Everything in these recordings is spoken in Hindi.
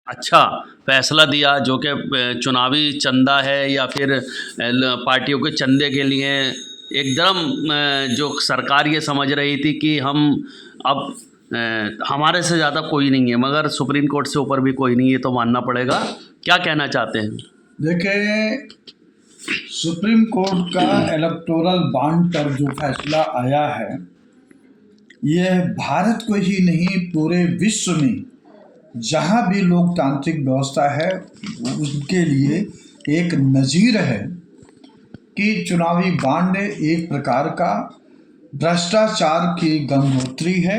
अच्छा फैसला दिया जो कि चुनावी चंदा है या फिर पार्टियों के चंदे के लिए एकदम जो सरकार ये समझ रही थी कि हम अब हमारे से ज़्यादा कोई नहीं है, मगर सुप्रीम कोर्ट से ऊपर भी कोई नहीं है, तो मानना पड़ेगा। क्या कहना चाहते हैं? देखिए, सुप्रीम कोर्ट का इलेक्टोरल बॉन्ड पर जो फैसला आया है, यह भारत को ही नहीं पूरे विश्व में जहां भी लोकतांत्रिक व्यवस्था है उनके लिए एक नज़ीर है कि चुनावी बॉन्ड एक प्रकार का भ्रष्टाचार की गंगोत्री है।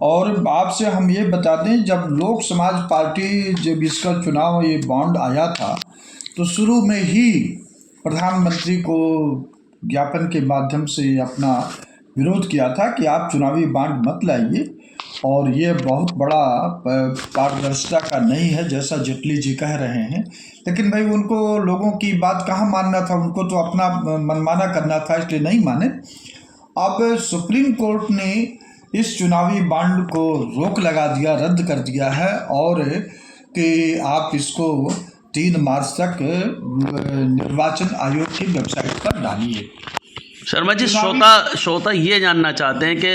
और आपसे हम ये बता दें, जब लोक समाज पार्टी जब इसका चुनाव ये बॉन्ड आया था तो शुरू में ही प्रधानमंत्री को ज्ञापन के माध्यम से अपना विरोध किया था कि आप चुनावी बॉन्ड मत लाइए, और ये बहुत बड़ा पारदर्शिता का नहीं है जैसा जेटली जी कह रहे हैं। लेकिन भाई उनको लोगों की बात कहाँ मानना था, उनको तो अपना मनमाना करना था, इसलिए नहीं माने। अब सुप्रीम कोर्ट ने इस चुनावी बॉन्ड को रोक लगा दिया, रद्द कर दिया है, और कि आप इसको 3 मार्च तक निर्वाचन आयोग की वेबसाइट पर डालिए। शर्मा जी, श्रोता ये जानना चाहते हैं कि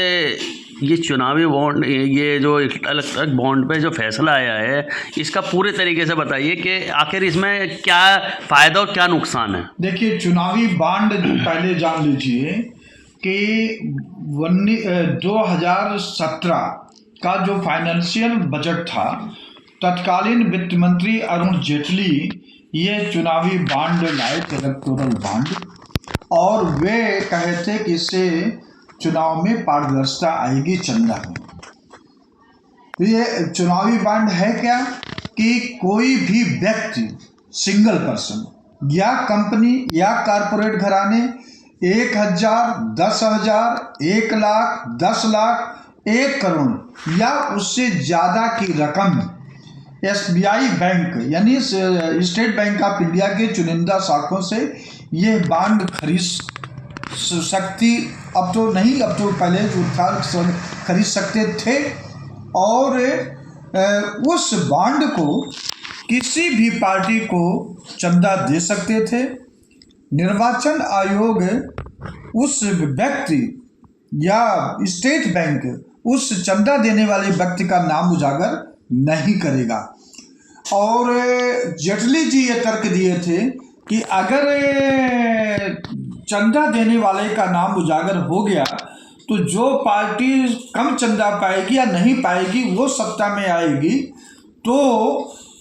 ये चुनावी बॉन्ड, ये जो अलग अलग बॉन्ड पे जो फैसला आया है, इसका पूरे तरीके से बताइए कि आखिर इसमें क्या फ़ायदा और क्या नुकसान है। देखिए, चुनावी बॉन्ड पहले जान लीजिए कि 2017 का जो फाइनेंशियल बजट था, तत्कालीन वित्त मंत्री अरुण जेटली ये चुनावी बॉन्ड लाए थे, इलेक्टोरल बॉन्ड, और वे कहे थे कि इससे चुनाव में पारदर्शिता आएगी, चंदा में। ये चुनावी बॉन्ड है क्या कि कोई भी व्यक्ति, सिंगल पर्सन या कंपनी या कारपोरेट घराने 1,000, 10,000, 1 लाख, 10 लाख, 1 करोड़ या उससे ज़्यादा की रकम SBI बैंक यानी स्टेट बैंक ऑफ इंडिया के चुनिंदा शाखों से ये बॉन्ड खरीद सकती, अब तो नहीं, अब तो पहले जो था खरीद सकते थे, और उस बॉन्ड को किसी भी पार्टी को चंदा दे सकते थे। निर्वाचन आयोग उस व्यक्ति या स्टेट बैंक उस चंदा देने वाले व्यक्ति का नाम उजागर नहीं करेगा। और जेटली जी ये तर्क दिए थे कि अगर चंदा देने वाले का नाम उजागर हो गया तो जो पार्टी कम चंदा पाएगी या नहीं पाएगी वो सत्ता में आएगी, तो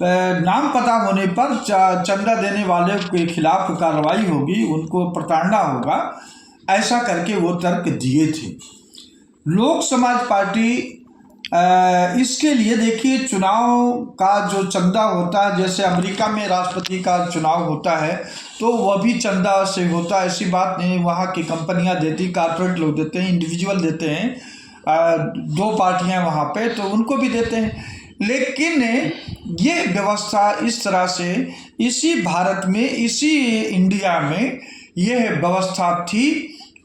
नाम पता होने पर चंदा देने वाले के खिलाफ कार्रवाई होगी, उनको प्रताड़ना होगा। ऐसा करके वो तर्क दिए थे। लोक समाज पार्टी इसके लिए, देखिए, चुनाव का जो चंदा होता है, जैसे अमेरिका में राष्ट्रपति का चुनाव होता है तो वह भी चंदा से होता है, ऐसी बात नहीं। वहाँ की कंपनियाँ देती, कॉर्पोरेट लोग देते हैं, इंडिविजुअल देते हैं, 2 पार्टियाँ वहाँ पे, तो उनको भी देते हैं। लेकिन ये व्यवस्था इस तरह से इसी भारत में, इसी इंडिया में यह व्यवस्था थी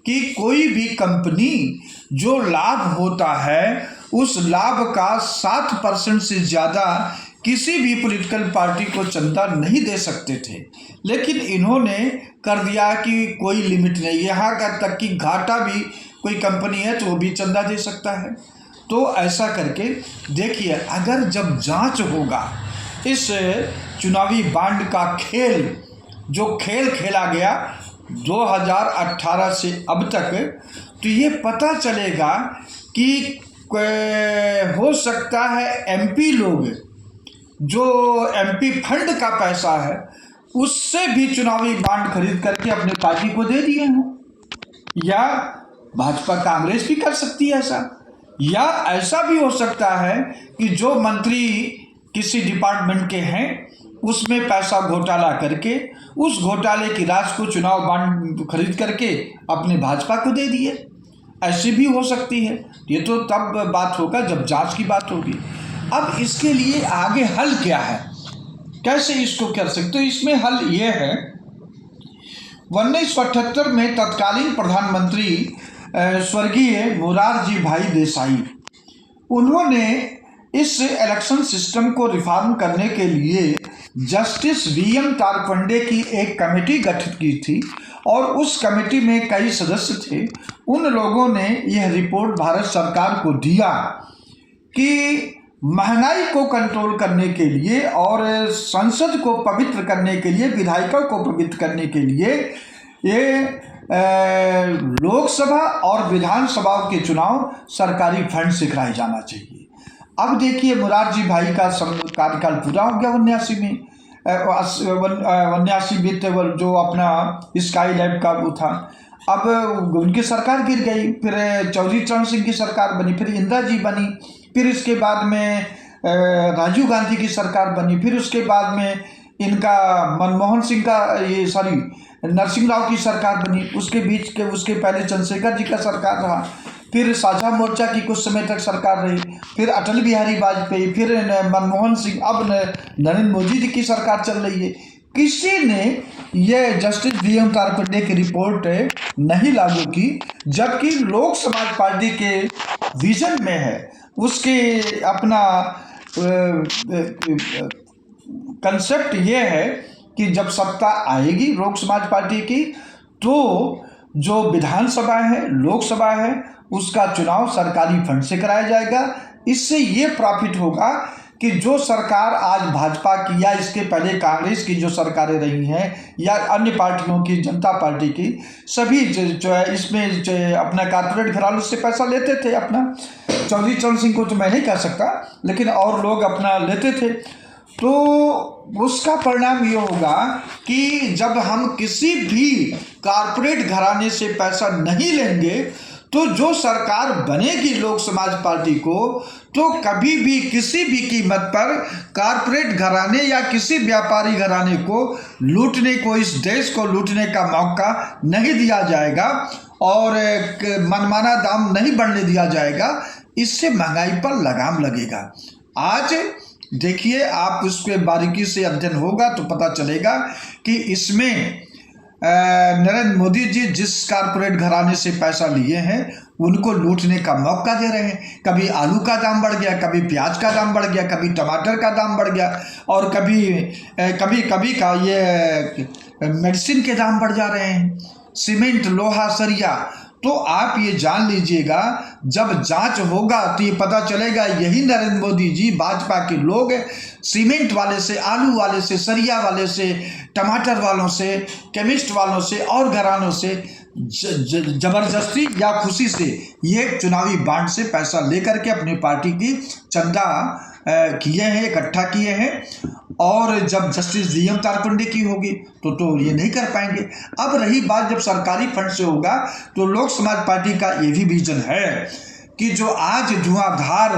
कि कोई भी कंपनी जो लाभ होता है उस लाभ का 7% से ज़्यादा किसी भी पॉलिटिकल पार्टी को चंदा नहीं दे सकते थे। लेकिन इन्होंने कर दिया कि कोई लिमिट नहीं, यहाँ का तक कि घाटा भी कोई कंपनी है तो वो भी चंदा दे सकता है। तो ऐसा करके देखिए, अगर जब जांच होगा इस चुनावी बॉन्ड का खेल, जो खेल खेला गया 2018 से अब तक, तो ये पता चलेगा कि हो सकता है MP लोग जो MP फंड का पैसा है उससे भी चुनावी बॉन्ड खरीद करके अपने पार्टी को दे दिए हों, या भाजपा कांग्रेस भी कर सकती है ऐसा, या ऐसा भी हो सकता है कि जो मंत्री किसी डिपार्टमेंट के हैं उसमें पैसा घोटाला करके उस घोटाले की राशि को चुनाव बॉन्ड खरीद करके अपने भाजपा को दे दिए, ऐसी भी हो सकती है। ये तो तब बात होगा जब जांच की बात होगी। अब इसके लिए आगे हल क्या है, कैसे इसको कर सकते? तो इसमें हल ये है, 1978 में तत्कालीन प्रधानमंत्री स्वर्गीय मोरारजी भाई देसाई, उन्होंने इस इलेक्शन सिस्टम को रिफॉर्म करने के लिए जस्टिस वीएम तारपंडे की एक कमेटी गठित की थी और उस कमेटी में कई सदस्य थे। उन लोगों ने यह रिपोर्ट भारत सरकार को दिया कि महंगाई को कंट्रोल करने के लिए और संसद को पवित्र करने के लिए, विधायिका को पवित्र करने के लिए ये लोकसभा और विधानसभा के चुनाव सरकारी फंड से कराए जाना चाहिए। अब देखिए, मोरारजी भाई का कार्यकाल पूरा हो गया 89 में, 89 वित्त जो अपना स्काई लैब का वो था। अब उनकी सरकार गिर गई, फिर चौधरी चरण सिंह की सरकार बनी, फिर इंदिरा जी बनी, फिर इसके बाद में राजीव गांधी की सरकार बनी, फिर उसके बाद में इनका मनमोहन सिंह का नरसिंह राव की सरकार बनी, उसके बीच के उसके पहले चंद्रशेखर जी का सरकार रहा, फिर साझा मोर्चा की कुछ समय तक सरकार रही, फिर अटल बिहारी वाजपेयी, फिर मनमोहन सिंह, अब नरेंद्र मोदी जी की सरकार चल रही है। किसी ने यह जस्टिस वीएम तारपंडे की रिपोर्ट नहीं लागू की, जबकि लोक समाज पार्टी के विजन में है, उसके अपना कंसेप्ट ये है कि जब सत्ता आएगी लोक समाज पार्टी की, तो जो विधानसभा है, लोकसभा है, उसका चुनाव सरकारी फंड से कराया जाएगा। इससे ये प्रॉफिट होगा कि जो सरकार आज भाजपा की या इसके पहले कांग्रेस की जो सरकारें रही हैं या अन्य पार्टियों की, जनता पार्टी की, सभी जो है इसमें जो अपना कॉर्पोरेट घरानों से पैसा लेते थे। अपना चौधरी चरण सिंह को तो मैं नहीं कह सकता, लेकिन और लोग अपना लेते थे। तो उसका परिणाम ये होगा कि जब हम किसी भी कॉर्पोरेट घराने से पैसा नहीं लेंगे, तो जो सरकार बनेगी लोक समाज पार्टी को, तो कभी भी किसी भी कीमत पर कॉर्पोरेट घराने या किसी व्यापारी घराने को लूटने को, इस देश को लूटने का मौका नहीं दिया जाएगा और मनमाना दाम नहीं बढ़ने दिया जाएगा। इससे महंगाई पर लगाम लगेगा। आज देखिए, आप उस पर बारीकी से अध्ययन होगा तो पता चलेगा कि इसमें नरेंद्र मोदी जी जिस कारपोरेट घराने से पैसा लिए हैं उनको लूटने का मौका दे रहे हैं। कभी आलू का दाम बढ़ गया, कभी प्याज का दाम बढ़ गया, कभी टमाटर का दाम बढ़ गया, और कभी का ये मेडिसिन के दाम बढ़ जा रहे हैं, सीमेंट, लोहा, सरिया। तो आप ये जान लीजिएगा, जब जांच होगा तो ये पता चलेगा यही नरेंद्र मोदी जी, भाजपा के लोग सीमेंट वाले से, आलू वाले से, सरिया वाले से, टमाटर वालों से, केमिस्ट वालों से और घरानों से जबरदस्ती या खुशी से ये चुनावी बांड से पैसा लेकर के अपनी पार्टी की चंदा किए हैं, इकट्ठा किए हैं। और जब जस्टिस वीएम तारपंडे की होगी तो ये नहीं कर पाएंगे। अब रही बात जब सरकारी फंड से होगा, तो लोक समाज पार्टी का ये भी विजन है कि जो आज धुआंधार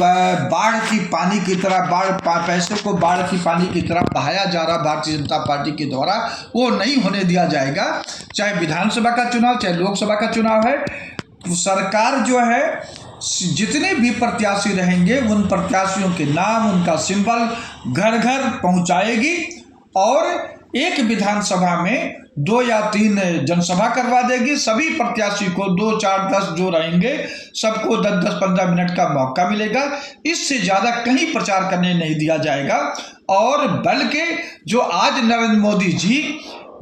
बाढ़ की पानी की तरह पैसे को बाढ़ की पानी की तरह बहाया जा रहा भारतीय जनता पार्टी के द्वारा, वो नहीं होने दिया जाएगा। चाहे विधानसभा का चुनाव, चाहे लोकसभा का चुनाव है, सरकार जो है जितने भी प्रत्याशी रहेंगे उन प्रत्याशियों के नाम, उनका सिंबल घर घर पहुंचाएगी और एक विधानसभा में 2 या 3 जनसभा करवा देगी। सभी प्रत्याशी को 2, 4, 10 जो रहेंगे सबको 10-15 मिनट का मौका मिलेगा। इससे ज़्यादा कहीं प्रचार करने नहीं दिया जाएगा। और बल्कि जो आज नरेंद्र मोदी जी,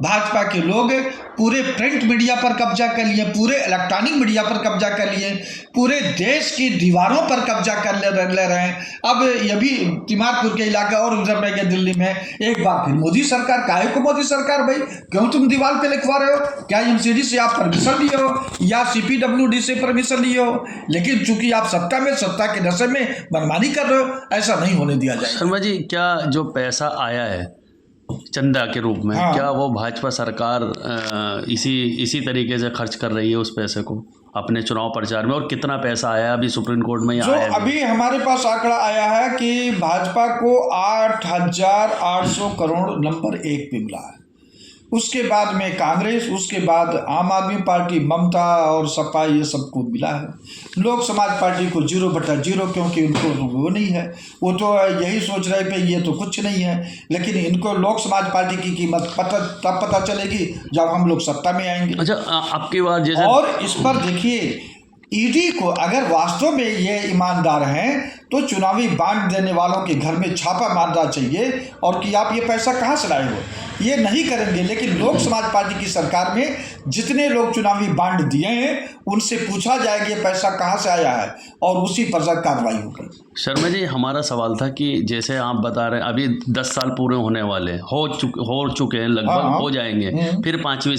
भाजपा के लोग पूरे प्रिंट मीडिया पर कब्जा कर लिए, पूरे इलेक्ट्रॉनिक मीडिया पर कब्जा कर लिए, पूरे देश की दीवारों पर कब्जा कर ले रहे हैं। अब ये भी तिमारपुर के इलाके और उधर में गए दिल्ली में, एक बार फिर मोदी सरकार। काहे को मोदी सरकार भाई? क्यों तुम दीवार पे लिखवा रहे हो? क्या एमसीडी से आप परमिशन लिए हो या CPWD से परमिशन लिए हो? लेकिन चूंकि आप सत्ता में, सत्ता के नशे में मनमानी कर रहे हो, ऐसा नहीं होने दिया जाएगा। शर्मा जी, क्या जो पैसा आया है चंदा के रूप में, हाँ, क्या वो भाजपा सरकार इसी तरीके से खर्च कर रही है उस पैसे को अपने चुनाव प्रचार में? और कितना पैसा आया अभी सुप्रीम कोर्ट में जो आया? अभी हमारे पास आंकड़ा आया है कि भाजपा को 8,800 करोड़ नंबर 1 पे मिला है। उसके बाद में कांग्रेस, उसके बाद आम आदमी पार्टी, ममता और सपा, ये सबको मिला है। लोक समाज पार्टी को 0/0, क्योंकि उनको वो नहीं है। वो तो यही सोच रहे कि ये तो कुछ नहीं है। लेकिन इनको लोक समाज पार्टी की कीमत तब पता चलेगी जब हम लोग सत्ता में आएंगे। अच्छा, आपकी बात जैसे, और इस पर देखिए, ईडी को अगर वास्तव में ये ईमानदार हैं तो चुनावी बांड देने वालों के घर में छापा मारना चाहिए और कि आप ये पैसा कहाँ से लाए हो। ये नहीं करेंगे, लेकिन लोक समाज पार्टी की सरकार में जितने लोग चुनावी बांड दिए हैं उनसे पूछा जाएगा ये पैसा कहाँ से आया है और उसी पर कार्रवाई होगी। शर्मा जी, हमारा सवाल था कि जैसे आप बता रहे हैं अभी 10 साल पूरे होने वाले हो चुके हैं, लगभग हाँ, हो जाएंगे, फिर 5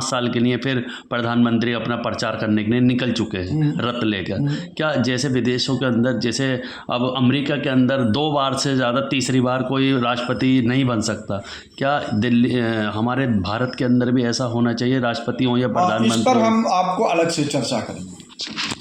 साल के लिए फिर प्रधानमंत्री अपना प्रचार करने के लिए निकल चुके हैं रथ लेकर। क्या जैसे विदेशों के अंदर, जैसे अब अमेरिका के अंदर 2 बार से ज़्यादा तीसरी बार कोई राष्ट्रपति नहीं बन सकता, क्या दिल्ली हमारे भारत के अंदर भी ऐसा होना चाहिए, राष्ट्रपति हो या इस पर प्रधानमंत्री? हम आपको अलग से चर्चा करेंगे।